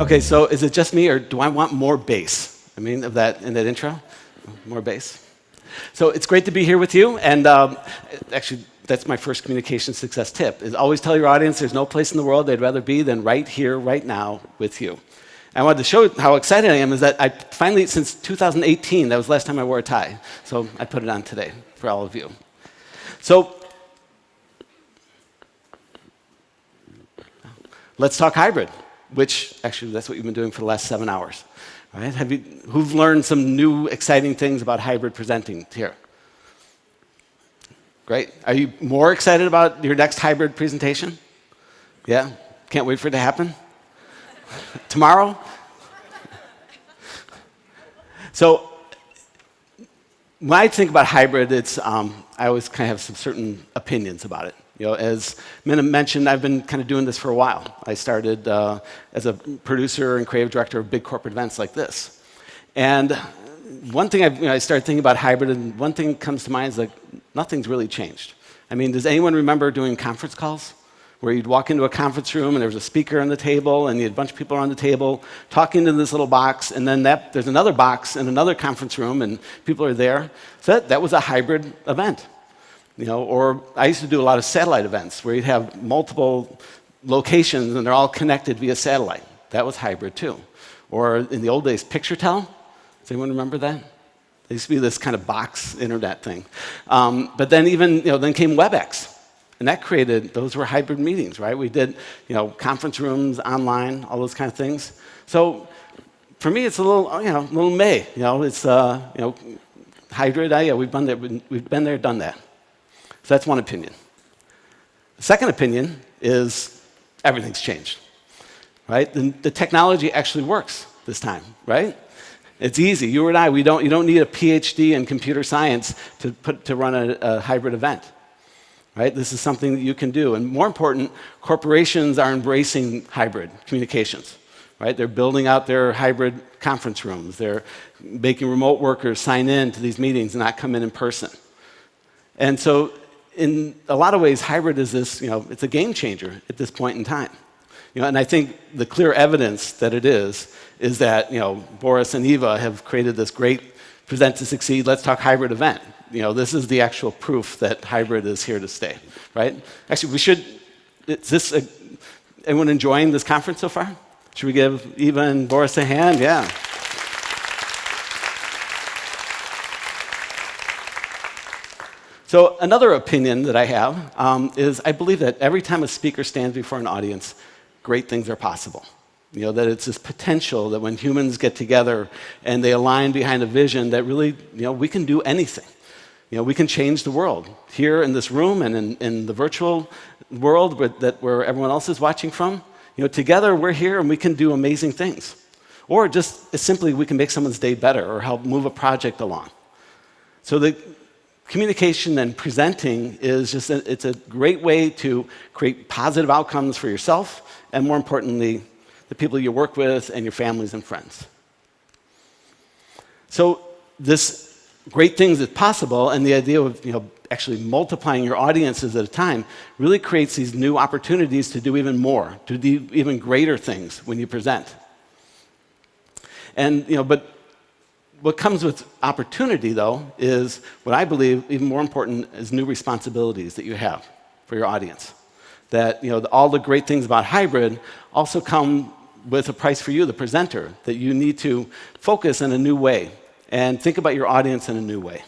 Okay, so is it just me, or do I want more bass? I mean, of that in that intro, more bass. So it's great to be here with you, and actually, that's my first communication success tip: is always tell your audience there's no place in the world they'd rather be than right here, right now, with you. I wanted to show how excited I am is that I finally, since 2018, that was the last time I wore a tie, so I put it on today for all of you. So let's talk hybrid, which actually that's what you've been doing for the last 7 hours. Right? Who've learned some new exciting things about hybrid presenting here? Great. Are you more excited about your next hybrid presentation? Yeah? Can't wait for it to happen? Tomorrow? So when I think about hybrid, I always kind of have some certain opinions about it. You know, as Minna mentioned, I've been kind of doing this for a while. I started as a producer and creative director of big corporate events like this. And one thing I started thinking about hybrid, and one thing that comes to mind is like, nothing's really changed. I mean, does anyone remember doing conference calls? Where you'd walk into a conference room and there was a speaker on the table and you had a bunch of people around the table talking to this little box, and then there's another box in another conference room and people are there. So that was a hybrid event. You know, or I used to do a lot of satellite events where you'd have multiple locations and they're all connected via satellite. That was hybrid too. Or in the old days, picture tell. Does anyone remember that? There used to be this kind of box internet thing. But then then came WebEx. And that those were hybrid meetings, right? We did, conference rooms, online, all those kind of things. So for me, it's a little meh. It's, hybrid, yeah, we've been there, done that. So that's one opinion. The second opinion is everything's changed, right? The technology actually works this time, right? It's easy. You and I, you don't need a PhD in computer science to run a hybrid event. Right? This is something that you can do. And more important, corporations are embracing hybrid communications. Right? They're building out their hybrid conference rooms. They're making remote workers sign in to these meetings and not come in person. And so in a lot of ways, hybrid is this, it's a game changer at this point in time. And I think the clear evidence that it is that, Boris and Eva have created this great Present to Succeed, Let's Talk Hybrid event. This is the actual proof that hybrid is here to stay, right? Actually, anyone enjoying this conference so far? Should we give Eva and Boris a hand? Yeah. So another opinion that I have is I believe that every time a speaker stands before an audience, great things are possible. That it's this potential that when humans get together and they align behind a vision that really, we can do anything. We can change the world here in this room and in the virtual world where everyone else is watching from. Together we're here and we can do amazing things. Or just simply we can make someone's day better or help move a project along. So the communication and presenting is it's a great way to create positive outcomes for yourself and, more importantly, the people you work with and your families and friends. So this great things is possible, and the idea of actually multiplying your audiences at a time really creates these new opportunities to do even more, to do even greater things when you present. And but what comes with opportunity, though, is what I believe even more important is new responsibilities that you have for your audience. That all the great things about hybrid also come with a price for you, the presenter, that you need to focus in a new way and think about your audience in a new way.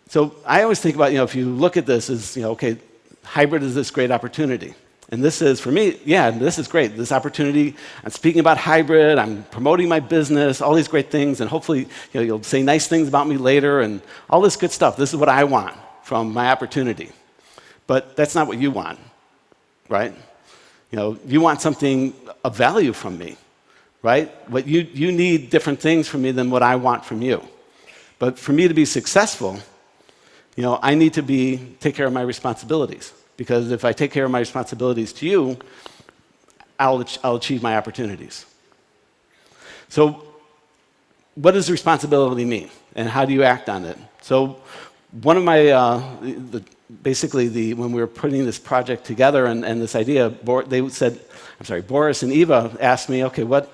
So I always think about, if you look at this as, okay, hybrid is this great opportunity. And this is, for me, this is great. This opportunity, I'm speaking about hybrid, I'm promoting my business, all these great things, and hopefully you'll say nice things about me later and all this good stuff. This is what I want from my opportunity. But that's not what you want, right? You want something of value from me. Right? What you need different things from me than what I want from you. But for me to be successful, I need to take care of my responsibilities. Because if I take care of my responsibilities to you, I'll achieve my opportunities. So what does responsibility mean? And how do you act on it? So one of my, when we were putting this project together and this idea, Boris and Eva asked me, okay, what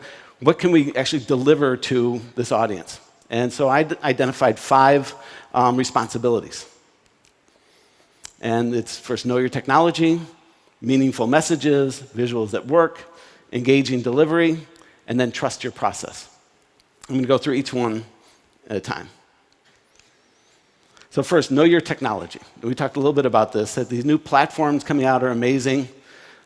can we actually deliver to this audience? And so I identified 5 responsibilities. And it's first, know your technology, meaningful messages, visuals that work, engaging delivery, and then trust your process. I'm going to go through each one at a time. So first, know your technology. We talked a little bit about this, that these new platforms coming out are amazing,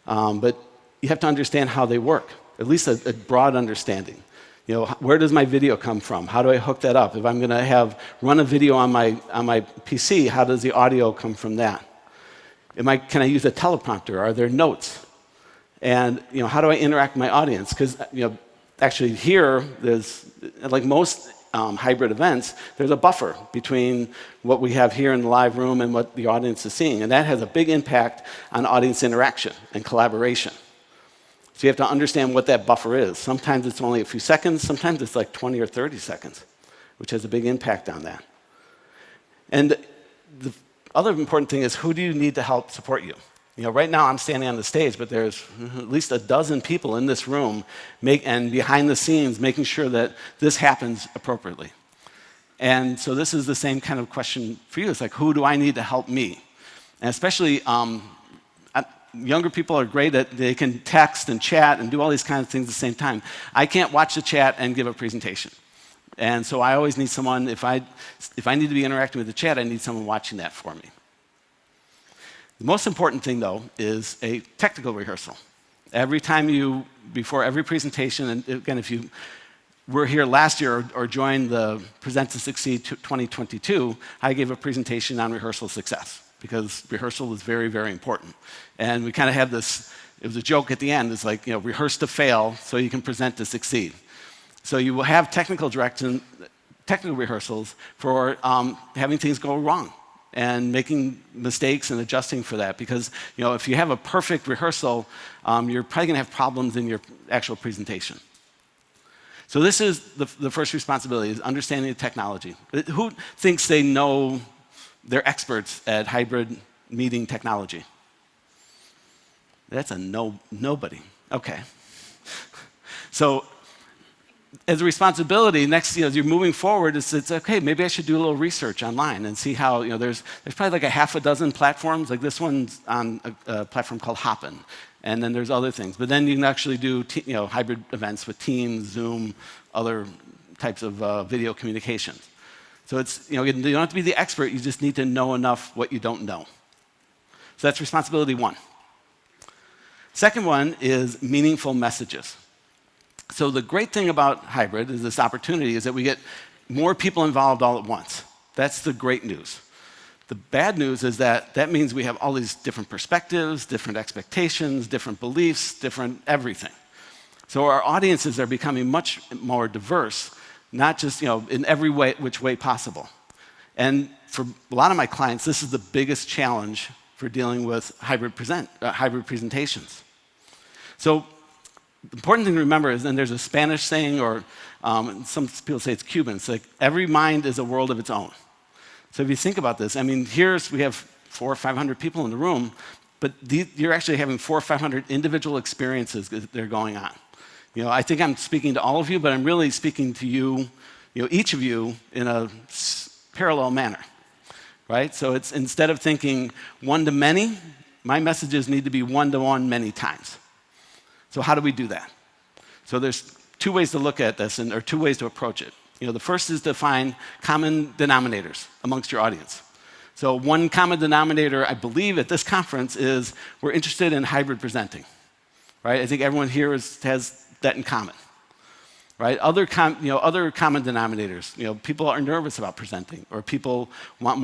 but you have to understand how they work, at least a broad understanding. You know, where does my video come from? How do I hook that up? If I'm going to run a video on my PC, how does the audio come from that? Can I use a teleprompter? Are there notes? And how do I interact with my audience? Because actually here, there's, like most hybrid events, there's a buffer between what we have here in the live room and what the audience is seeing. And that has a big impact on audience interaction and collaboration. So you have to understand what that buffer is. Sometimes it's only a few seconds, sometimes it's like 20 or 30 seconds, which has a big impact on that. And the other important thing is, who do you need to help support you? Right now I'm standing on the stage, but there's at least a dozen people in this room and behind the scenes making sure that this happens appropriately. And so this is the same kind of question for you. It's like, who do I need to help me? And especially younger people are great at, they can text and chat and do all these kinds of things at the same time. I can't watch the chat and give a presentation. And so I always need someone, if I need to be interacting with the chat, I need someone watching that for me. The most important thing, though, is a technical rehearsal. Before every presentation, and again, if you were here last year or joined the Present to Succeed 2022, I gave a presentation on rehearsal success, because rehearsal is very, very important. And we kind of have this, it was a joke at the end, it's like, rehearse to fail so you can present to succeed. So you will have technical rehearsals for having things go wrong and making mistakes and adjusting for that. Because if you have a perfect rehearsal, you're probably going to have problems in your actual presentation. So this is the first responsibility, is understanding the technology. Who thinks they know they're experts at hybrid meeting technology? That's a nobody. Okay. So as a responsibility, next, as you're moving forward, it's okay, maybe I should do a little research online and see how, there's probably like a half a dozen platforms. Like this one's on a platform called Hopin. And then there's other things. But then you can actually do hybrid events with Teams, Zoom, other types of video communications. So it's, you don't have to be the expert, you just need to know enough what you don't know. So that's responsibility 1. Second one is meaningful messages. So the great thing about hybrid is this opportunity is that we get more people involved all at once. That's the great news. The bad news is that means we have all these different perspectives, different expectations, different beliefs, different everything. So our audiences are becoming much more diverse, not just in every which way possible. And for a lot of my clients, this is the biggest challenge for dealing with hybrid presentations. So the important thing to remember is, and there's a Spanish saying, or some people say it's Cuban, it's like every mind is a world of its own. So if you think about this, we have 400 or 500 people in the room, but you're actually having 400 or 500 individual experiences that are going on. I think I'm speaking to all of you, but I'm really speaking to you, each of you, in a parallel manner, right? So it's, instead of thinking one to many, my messages need to be one to one many times. So how do we do that? So there's 2 ways to look at this, or 2 ways to approach it. The first is to find common denominators amongst your audience. So one common denominator, I believe, at this conference is we're interested in hybrid presenting, right? I think everyone here has that in common, right? Other common denominators, people are nervous about presenting, or people want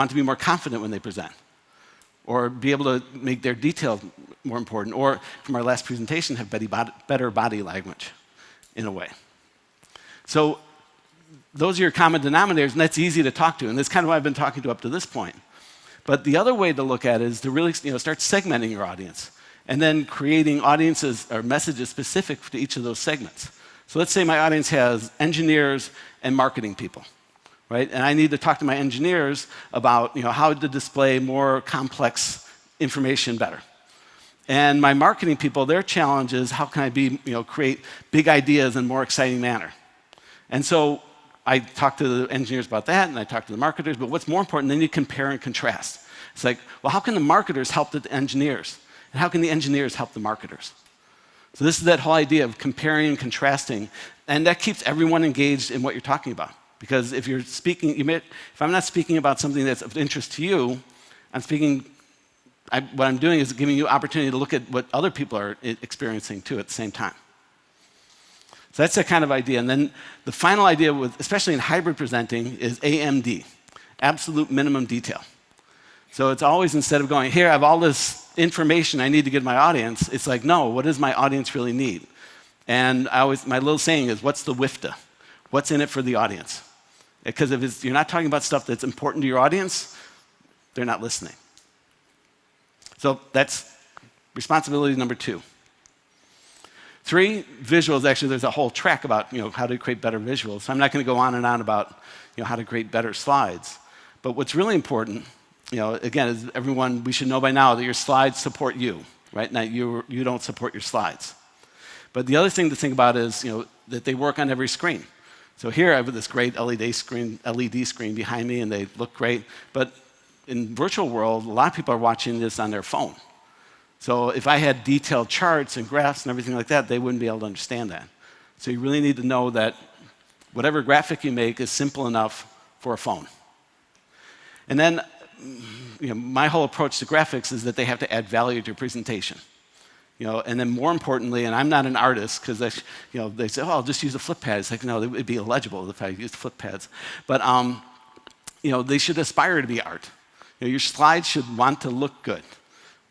to be more confident when they present, or be able to make their details more important, or from our last presentation, have better body language in a way. So those are your common denominators, and that's easy to talk to, and that's kind of what I've been talking to up to this point. But the other way to look at it is to really start segmenting your audience, and then creating audiences or messages specific to each of those segments. So let's say my audience has engineers and marketing people. right? And I need to talk to my engineers about how to display more complex information better. And my marketing people, their challenge is how can I create big ideas in a more exciting manner. And so I talk to the engineers about that, and I talk to the marketers, but what's more important, then you compare and contrast. It's like, well, how can the marketers help the engineers? And how can the engineers help the marketers? So this is that whole idea of comparing and contrasting, and that keeps everyone engaged in what you're talking about. Because if you're speaking, if I'm not speaking about something that's of interest to you, what I'm doing is giving you opportunity to look at what other people are experiencing too at the same time. So that's that kind of idea. And then the final idea, especially in hybrid presenting, is AMD, absolute minimum detail. So it's always, instead of going, here, I have all this information I need to give my audience, it's like, no, what does my audience really need? And my little saying is, what's the WIFTA? What's in it for the audience? Because if you're not talking about stuff that's important to your audience, they're not listening. So that's responsibility number 2. 3, visuals. Actually, there's a whole track about how to create better visuals. So I'm not going to go on and on about how to create better slides. But what's really important, again, is everyone, we should know by now that your slides support you, right? Now you don't support your slides. But the other thing to think about is that they work on every screen. So here I have this great LED screen behind me, and they look great. But in virtual world, a lot of people are watching this on their phone. So if I had detailed charts and graphs and everything like that, they wouldn't be able to understand that. So you really need to know that whatever graphic you make is simple enough for a phone. And then my whole approach to graphics is that they have to add value to your presentation. And then more importantly, and I'm not an artist because they say, oh, I'll just use a flip pad. It's like, no, it would be illegible if I used flip pads. But they should aspire to be art. Your slides should want to look good.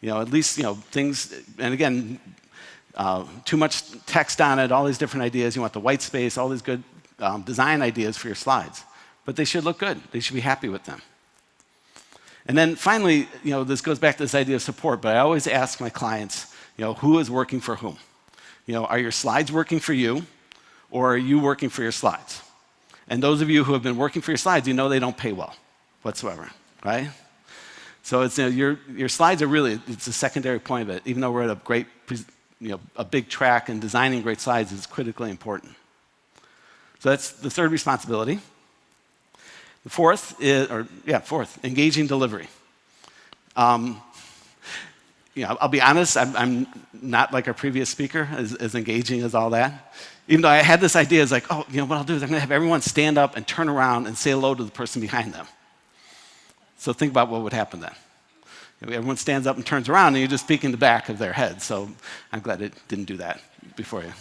At least things, and again, too much text on it, all these different ideas. You want the white space, all these good design ideas for your slides. But they should look good. They should be happy with them. And then finally, this goes back to this idea of support, but I always ask my clients, who is working for whom? Are your slides working for you, or are you working for your slides? And those of you who have been working for your slides, they don't pay well whatsoever, right? So it's your slides are really, it's a secondary point of it. Even though we're at a big track, and designing great slides is critically important. So that's the 3rd responsibility. The 4th is, engaging delivery. I'll be honest, I'm not like our previous speaker, as engaging as all that. Even though I had this idea, it's like, what I'll do is I'm going to have everyone stand up and turn around and say hello to the person behind them. So think about what would happen then. Everyone stands up and turns around, and you're just speaking the back of their head. So I'm glad it didn't do that before you.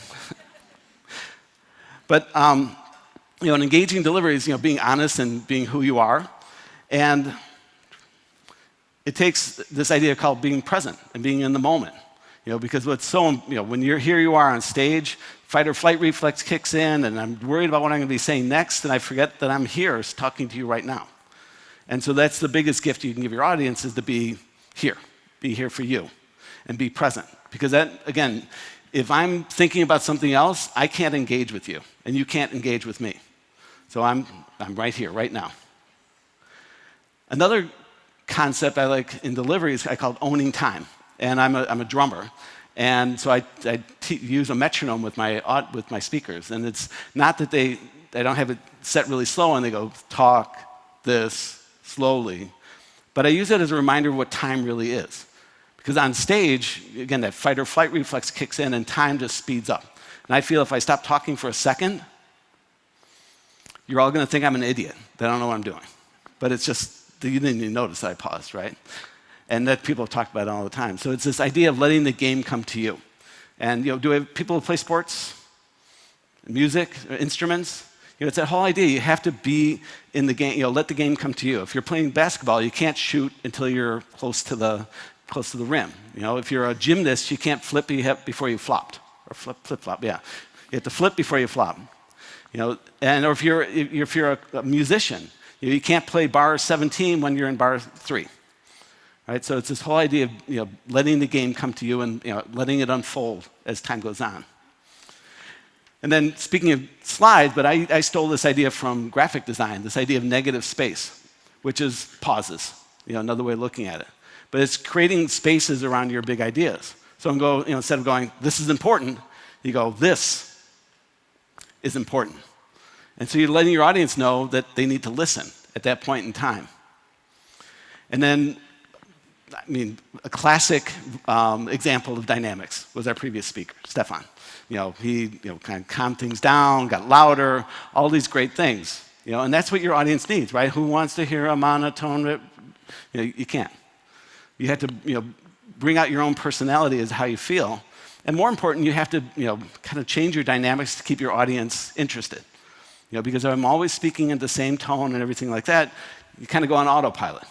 But an engaging delivery is being honest and being who you are, and it takes this idea called being present and being in the moment. Because what's so when you are on stage, fight or flight reflex kicks in, and I'm worried about what I'm going to be saying next, and I forget that I'm here talking to you right now. And so that's the biggest gift you can give your audience, is to be here for you, and be present. Because that, again, if I'm thinking about something else, I can't engage with you, and you can't engage with me. So I'm right here, right now. Another concept I like in delivery is I call it owning time. And I'm a drummer, and so I use a metronome with my speakers. And it's not that I don't have it set really slow, and they go talk this slowly, but I use it as a reminder of what time really is. Because on stage, again, that fight or flight reflex kicks in, and time just speeds up. And I feel if I stop talking for a second, you're all going to think I'm an idiot, that I don't know what I'm doing. But it's just, you didn't even notice that I paused, right? And that people have talked about it all the time. So it's this idea of letting the game come to you. And do we have people who play sports, music, instruments? It's that whole idea. You have to be in the game. Let the game come to you. If you're playing basketball, you can't shoot until you're close to the rim. If you're a gymnast, you can't flip before you flopped, or flip-flop. Yeah, you have to flip before you flop. Or if you're a musician, you can't play bar 17 when you're in bar 3. Right? So it's this whole idea of letting the game come to you, and letting it unfold as time goes on. And then speaking of slides, but I stole this idea from graphic design, this idea of negative space, which is pauses, another way of looking at it. But it's creating spaces around your big ideas. So instead of going, this is important, you go, this is important. And so you're letting your audience know that they need to listen at that point in time. And then, a classic example of dynamics was our previous speaker, Stefan. He kind of calmed things down, got louder, all these great things. And that's what your audience needs, right? Who wants to hear a monotone? You can't. You have to, bring out your own personality as how you feel. And more important, you have to, kind of change your dynamics to keep your audience interested. Because if I'm always speaking in the same tone and everything like that, you kind of go on autopilot.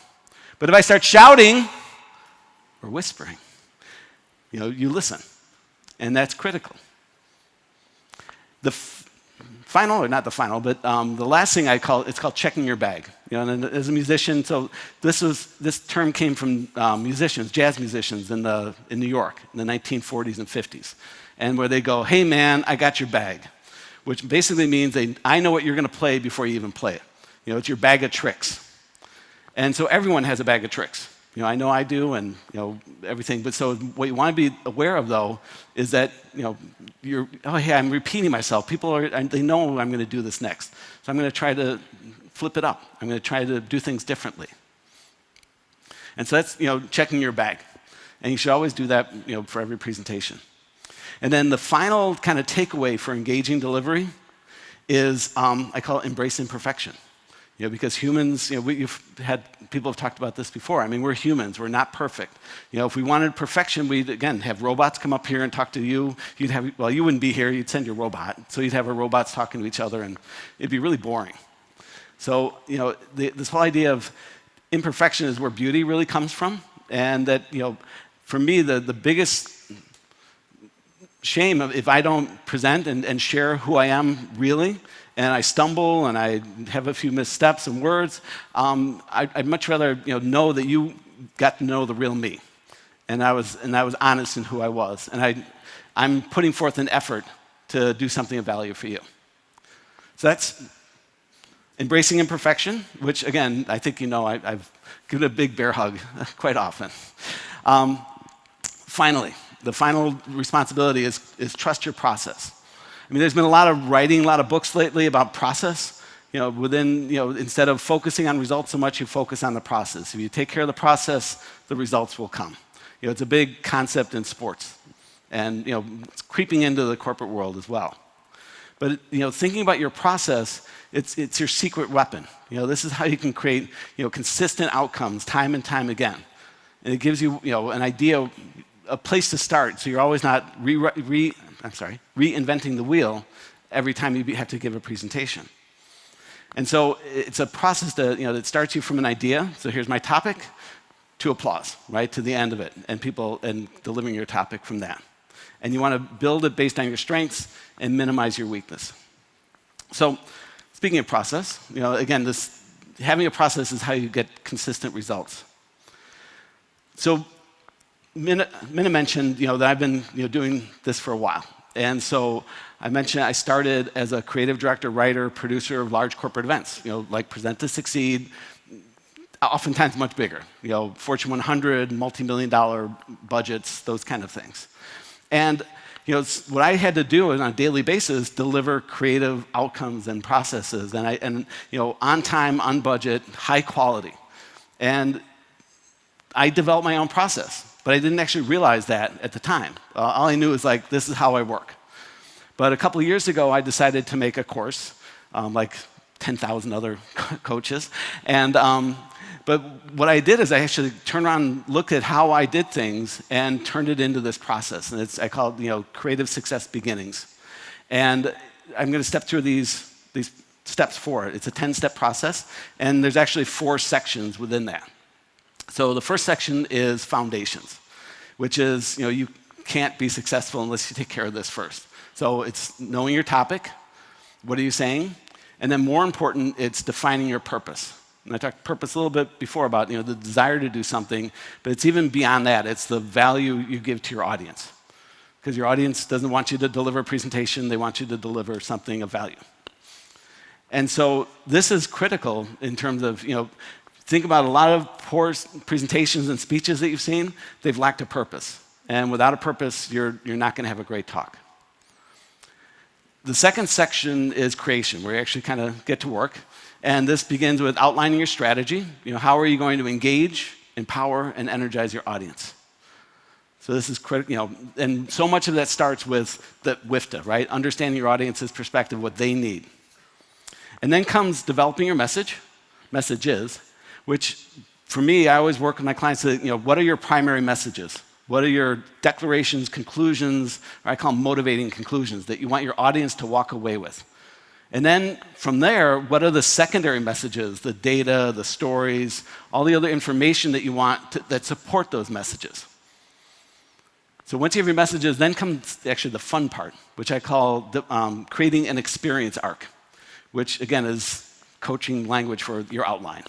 But if I start shouting or whispering, you listen. And that's critical. The final, or not the final, but the last thing it's called checking your bag. And as a musician, so this term came from musicians, jazz musicians in New York in the 1940s and 50s. And where they go, hey man, I got your bag. Which basically means I know what you're going to play before you even play it. It's your bag of tricks. And so everyone has a bag of tricks. I know I do, and everything. But so what you want to be aware of, though, is that I'm repeating myself. They know I'm going to do this next. So I'm going to try to flip it up. I'm going to try to do things differently. And so that's checking your bag, and you should always do that for every presentation. And then the final kind of takeaway for engaging delivery is I call it embrace imperfection. Because humans, people have talked about this before. We're humans. We're not perfect. If we wanted perfection, we'd, again, have robots come up here and talk to you. You wouldn't be here. You'd send your robot. So you'd have our robots talking to each other, and it'd be really boring. So, this whole idea of imperfection is where beauty really comes from. And that, for me, the biggest shame if I don't present and share who I am really, and I stumble and I have a few missteps and words, I'd much rather know that you got to know the real me, and I was honest in who I was, and I'm putting forth an effort to do something of value for you. So that's embracing imperfection, which again I think I've given a big bear hug quite often. Finally, the final responsibility is trust your process. There's been a lot of writing, a lot of books lately about process. Instead of focusing on results so much, you focus on the process. If you take care of the process, the results will come. It's a big concept in sports, and it's creeping into the corporate world as well. But thinking about your process, it's your secret weapon. This is how you can create consistent outcomes time and time again, and it gives you an idea, a place to start, so you're always not reinventing the wheel every time you have to give a presentation. And so it's a process that starts you from an idea, so here's my topic, to applause, right, to the end of it, and delivering your topic from that. And you want to build it based on your strengths and minimize your weakness. So speaking of process, again, having a process is how you get consistent results. So Minna mentioned, that I've been, doing this for a while. And so I mentioned I started as a creative director, writer, producer of large corporate events, like Present to Succeed, oftentimes much bigger, Fortune 100, multi-million-dollar budgets, those kind of things. And, what I had to do on a daily basis, deliver creative outcomes and processes, and on time, on budget, high quality. And I developed my own process. But I didn't actually realize that at the time. All I knew was this is how I work. But a couple of years ago, I decided to make a course, like 10,000 other coaches. But what I did is I actually turned around and looked at how I did things and turned it into this process. And I call it, Creative Success Beginnings. And I'm going to step through these steps for it. It's a 10-step process, and there's actually 4 sections within that. So the first section is foundations, which is, you can't be successful unless you take care of this first. So it's knowing your topic, what are you saying, and then more important, it's defining your purpose. And I talked purpose a little bit before about, the desire to do something, but it's even beyond that. It's the value you give to your audience. because your audience doesn't want you to deliver a presentation, they want you to deliver something of value. And so this is critical in terms of, think about a lot of poor presentations and speeches that you've seen, they've lacked a purpose. And without a purpose, you're not going to have a great talk. The second section is creation, where you actually kind of get to work. And this begins with outlining your strategy. How are you going to engage, empower, and energize your audience? So this is critical, and so much of that starts with the WIFTA, right? Understanding your audience's perspective, what they need. And then comes developing your messages, which for me, I always work with my clients to, what are your primary messages? What are your declarations, conclusions, or I call them motivating conclusions that you want your audience to walk away with? And then from there, what are the secondary messages, the data, the stories, all the other information that you want that support those messages? So once you have your messages, then comes actually the fun part, which I call creating an experience arc, which again is coaching language for your outline.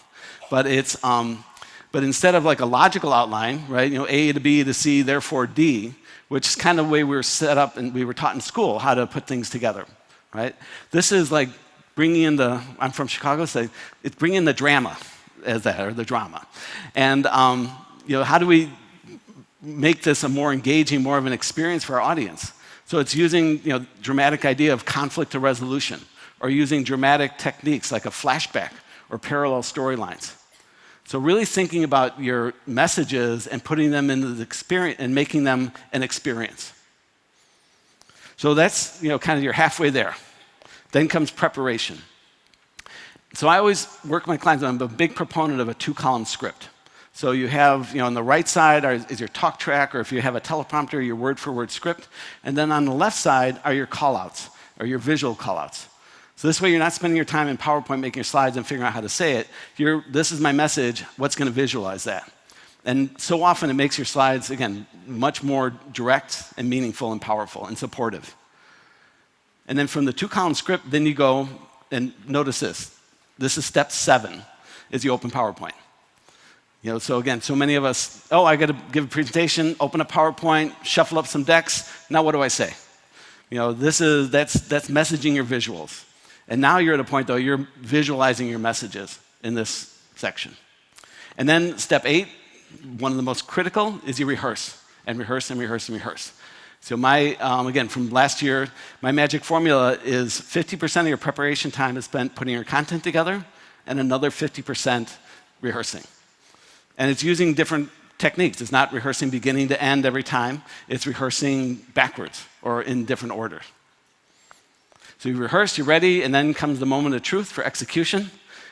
But it's but instead of like a logical outline, right? A to B to C, therefore D, which is kind of the way we were set up and we were taught in school how to put things together, right? This is like bringing in I'm from Chicago, so it's bringing in the drama as that, or the drama. And how do we make this a more engaging, more of an experience for our audience? So it's using dramatic idea of conflict to resolution, or using dramatic techniques like a flashback or parallel storylines. So really thinking about your messages and putting them into the experience and making them an experience. So that's kind of you're halfway there. Then comes preparation. So I always work with my clients, I'm a big proponent of a 2-column script. So you have, on the right side is your talk track, or if you have a teleprompter, your word-for-word script. And then on the left side are your call-outs, or your visual call-outs. So this way you're not spending your time in PowerPoint making your slides and figuring out how to say it. This is my message, what's going to visualize that? And so often it makes your slides, again, much more direct and meaningful and powerful and supportive. And then from the 2-column script, then you go, and notice this. This is step 7, is you open PowerPoint. So again, so many of us, I got to give a presentation, open a PowerPoint, shuffle up some decks. Now what do I say? That's messaging your visuals. And now you're at a point, though, you're visualizing your messages in this section. And then step 8, one of the most critical, is you rehearse, and rehearse, and rehearse, and rehearse. So again, from last year, my magic formula is 50% of your preparation time is spent putting your content together, and another 50% rehearsing. And it's using different techniques. It's not rehearsing beginning to end every time. It's rehearsing backwards or in different order. So you rehearse, you're ready, and then comes the moment of truth for execution,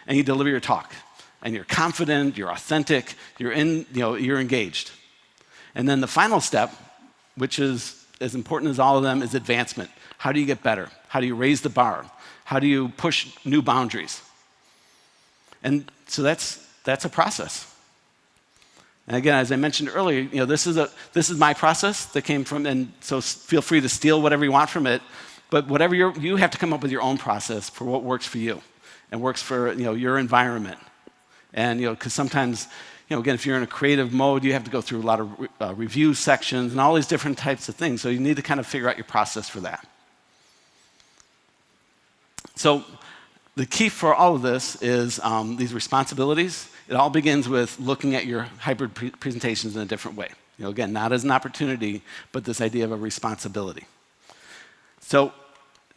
and you deliver your talk. And you're confident, you're authentic, you're engaged. And then the final step, which is as important as all of them, is advancement. How do you get better? How do you raise the bar? How do you push new boundaries? And so that's a process. And again, as I mentioned earlier, this is my process that came from, and so feel free to steal whatever you want from it. But whatever you have to come up with your own process for what works for you and works for your environment. And because sometimes, again, if you're in a creative mode, you have to go through a lot of review sections and all these different types of things. So you need to kind of figure out your process for that. So the key for all of this is these responsibilities. It all begins with looking at your hybrid presentations in a different way. Again, not as an opportunity, but this idea of a responsibility. So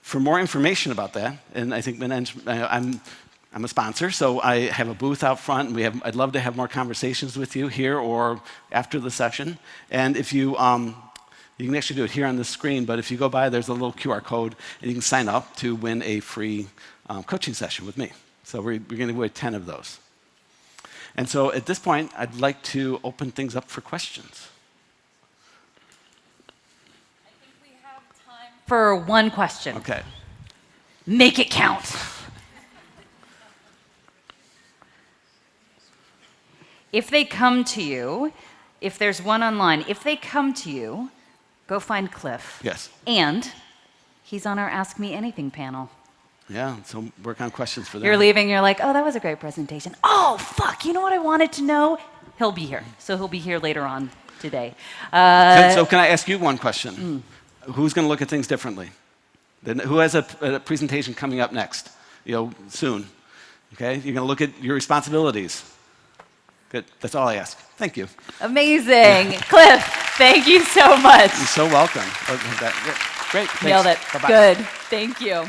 for more information about that, and I think I'm a sponsor, so I have a booth out front, and I'd love to have more conversations with you here or after the session. And if you can actually do it here on the screen, but if you go by, there's a little QR code, and you can sign up to win a free coaching session with me. So we're going to give away 10 of those. And so at this point, I'd like to open things up for questions. For one question. Okay. Make it count. If they come to you, if there's one online, if they come to you, go find Cliff. Yes. And he's on our Ask Me Anything panel. Yeah, so work on questions for them. You're leaving, you're like, oh, that was a great presentation. Oh, fuck, you know what I wanted to know? He'll be here. So he'll be here later on. today. So can I ask you one question? Who's going to look at things differently? Who has a presentation coming up next? Soon. Okay, you're going to look at your responsibilities. Good. That's all I ask. Thank you. Amazing. Cliff, thank you so much. You're so welcome. Great. Thanks. Nailed it. Bye-bye. Good. Thank you.